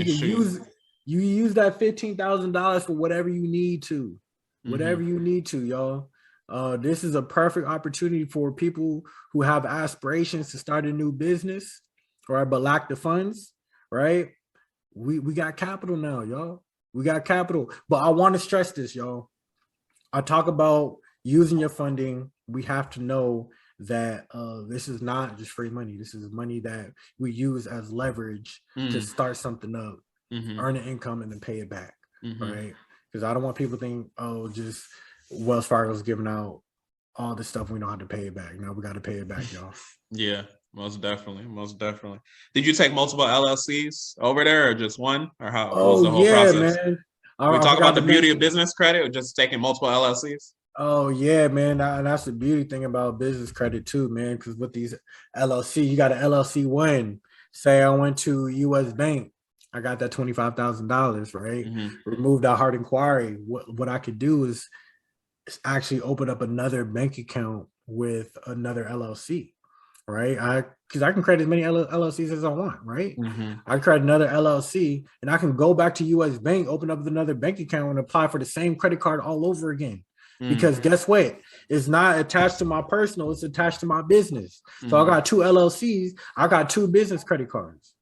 You can use that $15,000 for whatever you need to. Whatever you need to, y'all. This is a perfect opportunity for people who have aspirations to start a new business, right? But lack the funds, right? We got capital now, y'all. We got capital. But I want to stress this, y'all. I talk about using your funding. We have to know that this is not just free money. This is money that we use as leverage to start something up, earn an income, and then pay it back, right? Because I don't want people to think, oh, just Wells Fargo's giving out all this stuff. We don't have to pay it back. No, we got to pay it back, y'all. Yeah, most definitely. Did you take multiple LLCs over there, or just one, or how was the whole process? Man. We talk about the beauty of business credit, or just taking multiple LLCs? Oh yeah, man. That's the beauty thing about business credit too, man. Because with these LLC, you got an LLC one. Say I went to U.S. Bank, I got that $25,000, right? Remove that hard inquiry. What I could do is actually open up another bank account with another LLC, right? Because I can create as many LLCs as I want, right? I create another LLC and I can go back to U.S. Bank, open up another bank account and apply for the same credit card all over again. Because guess what? It's not attached to my personal, it's attached to my business. So I got two LLCs, I got two business credit cards,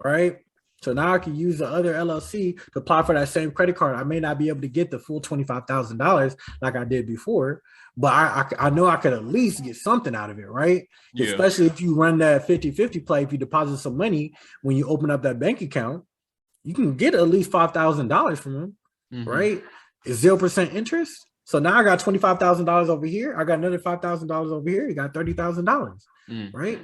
right? So now I can use the other LLC to apply for that same credit card. I may not be able to get the full $25,000 like I did before, but I know I could at least get something out of it, right? Yeah. Especially if you run that 50-50 play, if you deposit some money, when you open up that bank account, you can get at least $5,000 from them, right? It's 0% interest. So now I got $25,000 over here. I got another $5,000 over here. You got $30,000, right?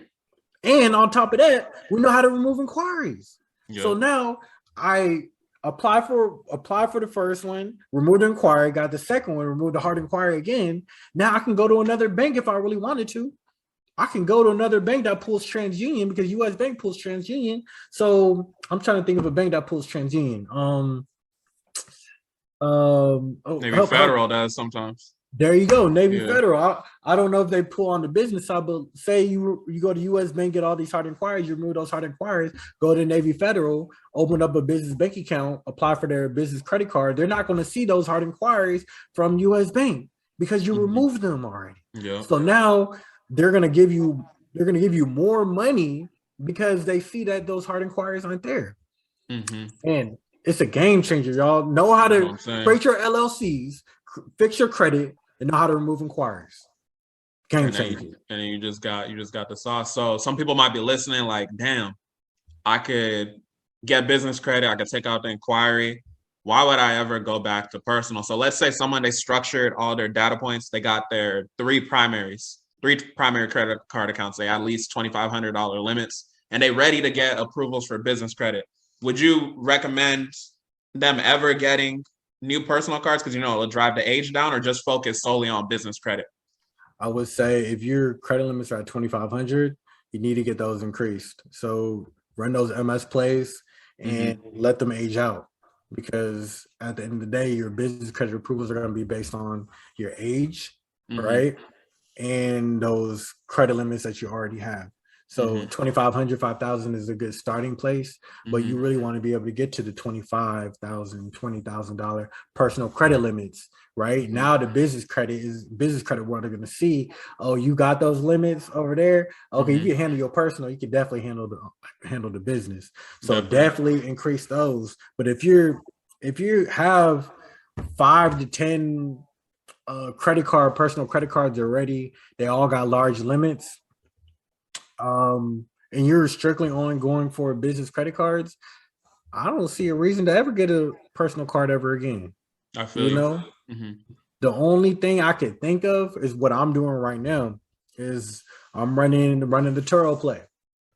And on top of that, we know how to remove inquiries. Yep. So now I apply for the first one, remove the inquiry, got the second one, remove the hard inquiry again. Now I can go to another bank if I really wanted to. I can go to another bank that pulls TransUnion because U.S. Bank pulls TransUnion. So I'm trying to think of a bank that pulls TransUnion. Navy Federal does sometimes. There you go, Navy Federal. I don't know if they pull on the business side, but say you go to U.S. Bank, get all these hard inquiries, you remove those hard inquiries, go to Navy Federal, open up a business bank account, apply for their business credit card. They're not going to see those hard inquiries from U.S. Bank because you removed them already. Yeah. So now they're going to give you more money because they see that those hard inquiries aren't there. And it's a game changer, y'all. Know how to create your LLCs, fix your credit, and know how to remove inquiries. Game changer. And then you just got the sauce. So some people might be listening like, damn, I could get business credit, I could take out the inquiry. Why would I ever go back to personal? So let's say they structured all their data points, they got their three primary credit card accounts, they at least $2,500 limits, and they ready to get approvals for business credit. Would you recommend them ever getting new personal cards because it'll drive the age down, or just focus solely on business credit? I would say if your credit limits are at $2,500, you need to get those increased. So run those MS plays and let them age out, because at the end of the day, your business credit approvals are going to be based on your age, right? And those credit limits that you already have. So 2,500, 5,000 is a good starting place, but you really want to be able to get to the $25,000, $20,000 personal credit limits, right? Now the business credit world are going to see, oh, you got those limits over there. Okay, you can handle your personal, you can definitely handle the business. So definitely increase those. But if you have 5 to 10 personal credit cards already, they all got large limits. And you're strictly only going for business credit cards, I don't see a reason to ever get a personal card ever again. I feel The only thing I could think of is what I'm doing right now is I'm running the Turo play,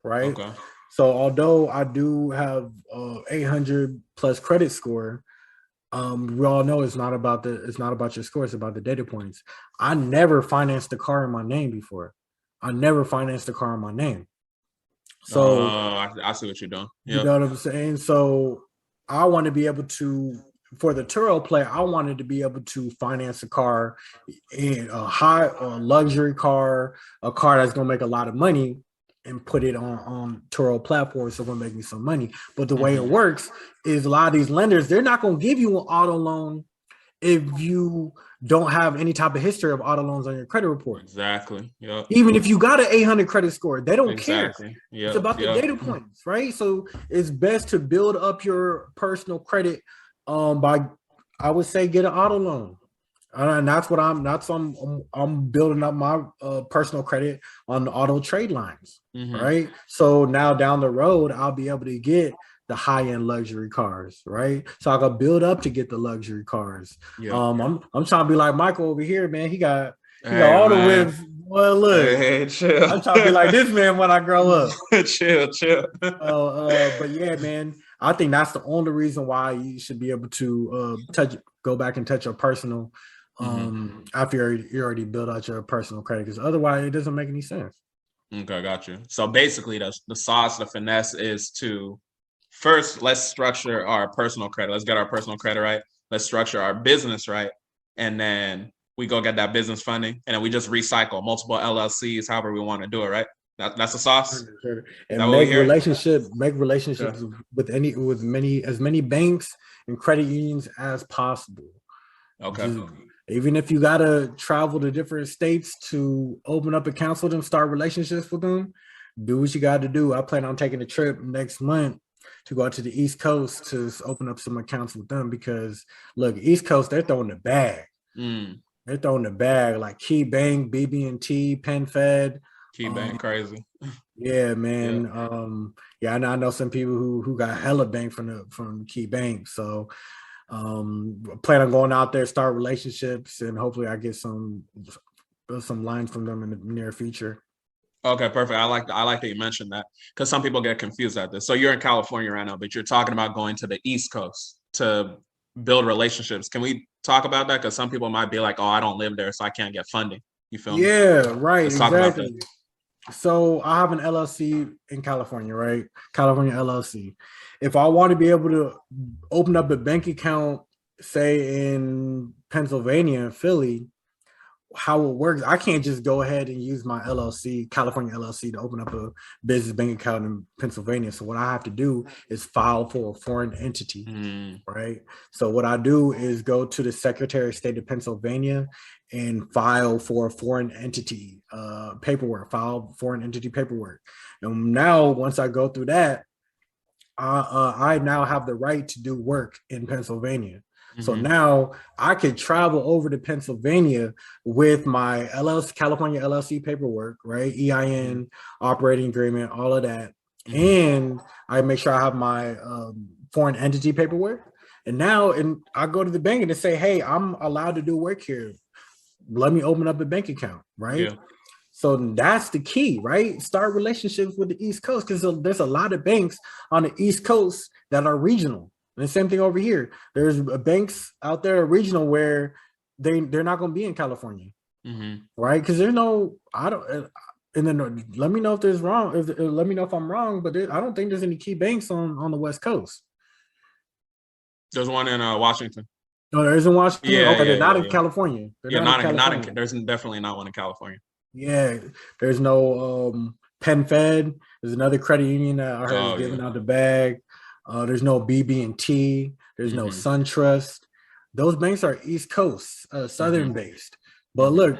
right? Okay. So although I do have 800 plus credit score, we all know it's not about your score, it's about the data points. I never financed a car in my name before. I never financed a car in my name. So I see what you're doing. Yep. You know what I'm saying? So I want to be able to, for the Turo play, I wanted to be able to finance a car, a luxury car, a car that's going to make a lot of money. and put it on Turo platform, so it'll make me some money. But the way it works is a lot of these lenders, they're not going to give you an auto loan if you don't have any type of history of auto loans on your credit report. Exactly. Yep. Even if you got an 800 credit score, they don't care. Yep. It's about the data points, right? So it's best to build up your personal credit by, I would say, get an auto loan. And that's what I'm building up my personal credit on the auto trade lines, right? So now down the road, I'll be able to get the high-end luxury cars, right? So I can build up to get the luxury cars. Yeah. I'm trying to be like Michael over here, man. He got all the whips. Well, look, chill. I'm trying to be like this man when I grow up. chill. But yeah, man, I think that's the only reason why you should be able to go back and touch your personal after you already built out your personal credit, because otherwise it doesn't make any sense. Okay, got you. So basically, the sauce, the finesse is to first, let's structure our personal credit. Let's get our personal credit right. Let's structure our business right. And then we go get that business funding. And then we just recycle multiple LLCs, however we want to do it, right? That's the sauce. And make relationships with as many banks and credit unions as possible. Okay. Even if you gotta travel to different states to open up accounts with them, start relationships with them, do what you got to do. I plan on taking a trip next month to go out to the East Coast to open up some accounts with them, because look, East Coast, they're throwing the bag. They're throwing the bag like Key Bank, BB&T, PenFed. Key Bank, crazy. Yeah, man. Yeah, I know some people who got hella bank from Key Bank. So plan on going out there, start relationships, and hopefully I get some lines from them in the near future. Okay, perfect. I like that you mentioned that, because some people get confused at this. So you're in California right now, but you're talking about going to the East Coast to build relationships. Can we talk about that? Because some people might be like, "Oh, I don't live there, so I can't get funding." You feel me? Yeah, right. Exactly. So I have an LLC in California, right? California LLC. If I want to be able to open up a bank account, say in Pennsylvania, Philly, how it works, I can't just go ahead and use my LLC, California LLC, to open up a business bank account in Pennsylvania. So what I have to do is file for a foreign entity, right? So what I do is go to the Secretary of State of Pennsylvania and file for a foreign entity paperwork, file foreign entity paperwork. And now once I go through that, I now have the right to do work in Pennsylvania. So now I could travel over to Pennsylvania with my California LLC paperwork, right? EIN, operating agreement, all of that. And I make sure I have my foreign entity paperwork. And now I go to the bank and they say, hey, I'm allowed to do work here. Let me open up a bank account, right? Yeah. So that's the key, right? Start relationships with the East Coast, because there's a lot of banks on the East Coast that are regional. And the same thing over here. There's banks out there regional where they're not going to be in California, right? Because there's no, and then let me know if there's wrong. Let me know if I'm wrong, but I don't think there's any key banks on the West Coast. There's one in Washington. No, there isn't Washington. Yeah, okay, they're not in California. They're not in California. There's definitely not one in California. Yeah, there's no PenFed. There's another credit union that I heard is giving out the bag. There's no BB&T. There's no SunTrust. Those banks are East Coast, Southern based. But look,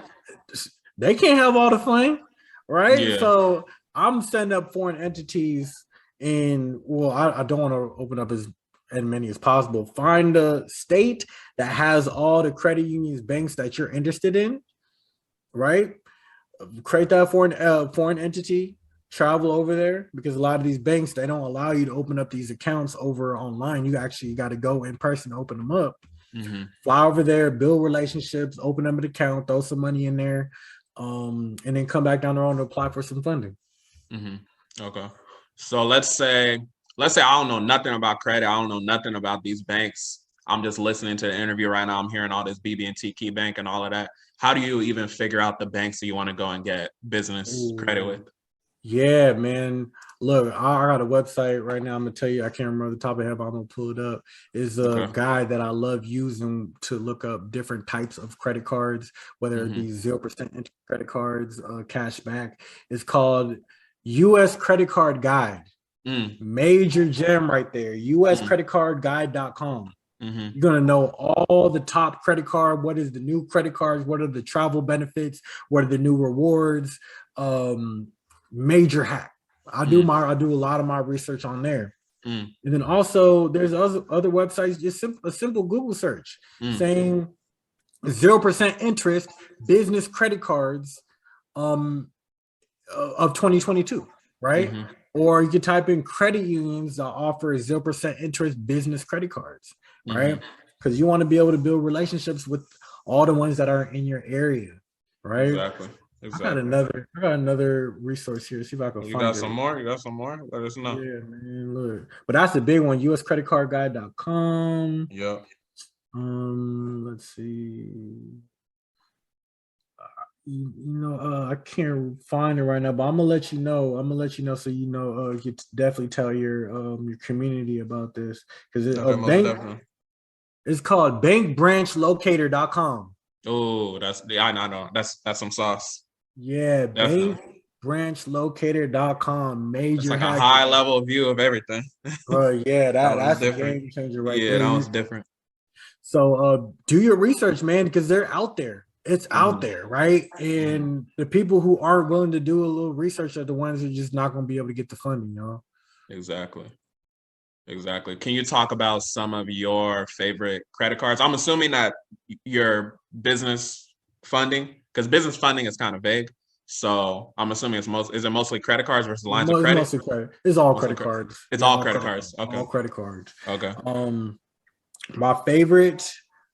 they can't have all the fun, right? Yeah. So I'm setting up foreign entities in, well, I don't want to open up as many as possible. Find a state that has all the credit unions, banks that you're interested in, right? Create that foreign entity. Travel over there, because a lot of these banks, they don't allow you to open up these accounts over online. You actually got to go in person to open them up. Fly over there, build relationships, open up an account, throw some money in there, and then come back down the road and apply for some funding. Okay. So let's say I don't know nothing about credit. I don't know nothing about these banks. I'm just listening to the interview right now. I'm hearing all this BB&T, Key Bank, and all of that. How do you even figure out the banks that you want to go and get business credit with? Yeah, man. Look, I got a website right now. I'm gonna tell you, I can't remember the top of my head, but I'm gonna pull it up. It's a guide that I love using to look up different types of credit cards, whether it be 0% credit cards, cash back. It's called U.S. credit card guide. Mm. Major gem right there. uscreditcardguide.com. Mm-hmm. You're gonna know all the top credit card. What is the new credit cards? What are the travel benefits? What are the new rewards? Major hack. I do a lot of my research on there. And then also there's other websites. Just a simple Google search saying 0% interest business credit cards of 2022, right? Mm-hmm. Or you can type in credit unions that offer 0% interest business credit cards, right? Because you want to be able to build relationships with all the ones that are in your area, right? Exactly. I got another resource here. See if I can find it. You got some more? Let us know. Yeah, man. Look, but that's the big one. uscreditcardguide.com. Yeah. Let's see. I can't find it right now, but I'm gonna let you know. So you definitely tell your community about this because it's called bankbranchlocator.com. Oh, I know. That's some sauce. Yeah, bankbranchlocator.com. Major. It's like a high level view of everything. Yeah, that's a game changer right there. Yeah, that was different. So do your research, man, because they're out there. It's out there, right? And the people who aren't willing to do a little research are the ones who are just not going to be able to get the funding, Exactly. Can you talk about some of your favorite credit cards? I'm assuming that your business funding, because business funding is kind of vague. So I'm assuming is it mostly credit cards versus lines of credit? Mostly credit. It's all credit cards. It's all credit cards. Okay. All credit cards. Okay. My favorite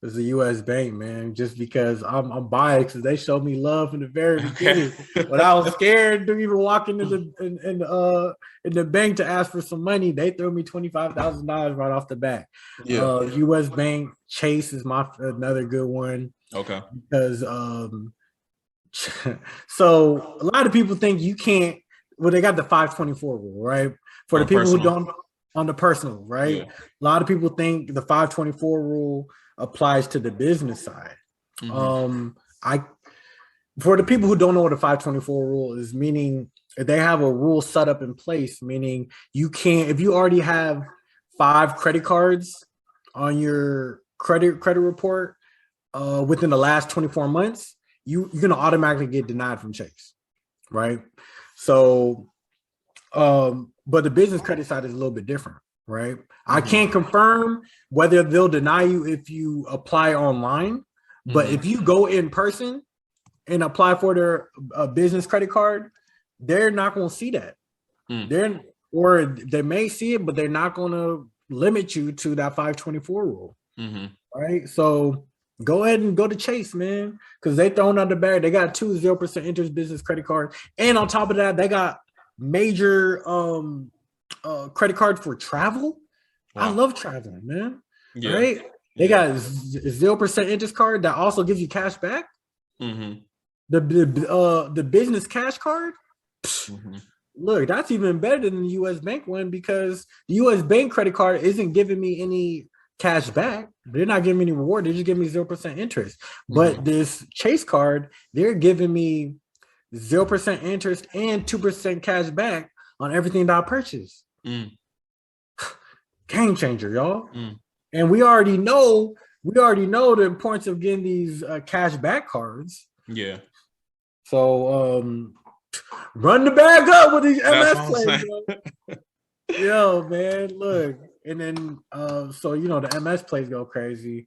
is the U.S. Bank, man, just because I'm biased because they showed me love from the very beginning. When I was scared to even walk into the bank to ask for some money, they threw me $25,000 right off the bat. Yeah. U.S. Bank, Chase is another good one. Okay. Because so a lot of people think you can't. Well, they got the 524 rule, right? For the people who don't on the personal, right? Yeah. A lot of people think the 524 rule applies to the business side. For the people who don't know what a 524 rule is, meaning they have a rule set up in place, meaning you can't, if you already have 5 credit cards on your credit report within the last 24 months, you're gonna automatically get denied from Chase, right? So but the business credit side is a little bit different, right? I can't confirm whether they'll deny you if you apply online, but if you go in person and apply for their business credit card, they're not going to see that. Or they may see it, but they're not going to limit you to that 524 rule, right? So go ahead and go to Chase, man, because they throwing out the bag. They got 2 0% interest business credit cards, and on top of that, they got major credit card for travel. Wow. I love traveling, man. Yeah. Right? They got 0% interest card that also gives you cash back. The business cash card. Look, that's even better than the U.S. Bank one because the U.S. Bank credit card isn't giving me any cash back. They're not giving me any reward. They're just giving me 0% interest. But this Chase card, they're giving me 0% interest and 2% cash back on everything that I purchase. Game changer, y'all. And we already know the importance of getting these cash back cards. Yeah. So run the bag up with these MS plays. Yo, man, look. And then so the MS plays go crazy.